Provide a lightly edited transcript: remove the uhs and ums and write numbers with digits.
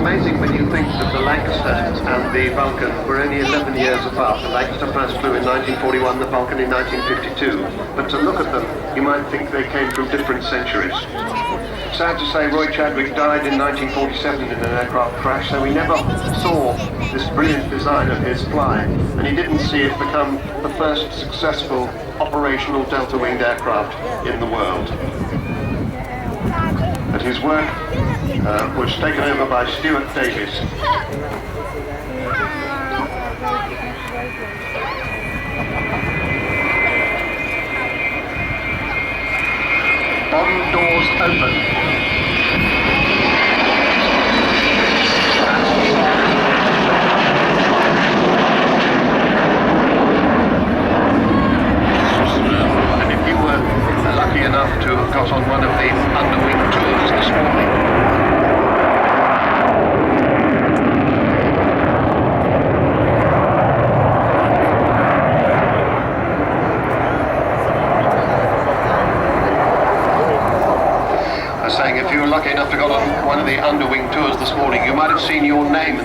amazing when you think that the Lancaster and the Vulcan were only 11 years apart. The Lancaster first flew in 1941, the Vulcan in 1952. But to look at them, you might think they came from different centuries. Sad to say, Roy Chadwick died in 1947 in an aircraft crash, so we never saw this brilliant design of his fly, and he didn't see it become the first successful operational delta-winged aircraft in the world. But his work was taken over by Stuart Davis. Bomb doors open. And if you were lucky enough to have got on one of the underwing tours this morning, if you were lucky enough to go on one of the underwing tours this morning, you might have seen your name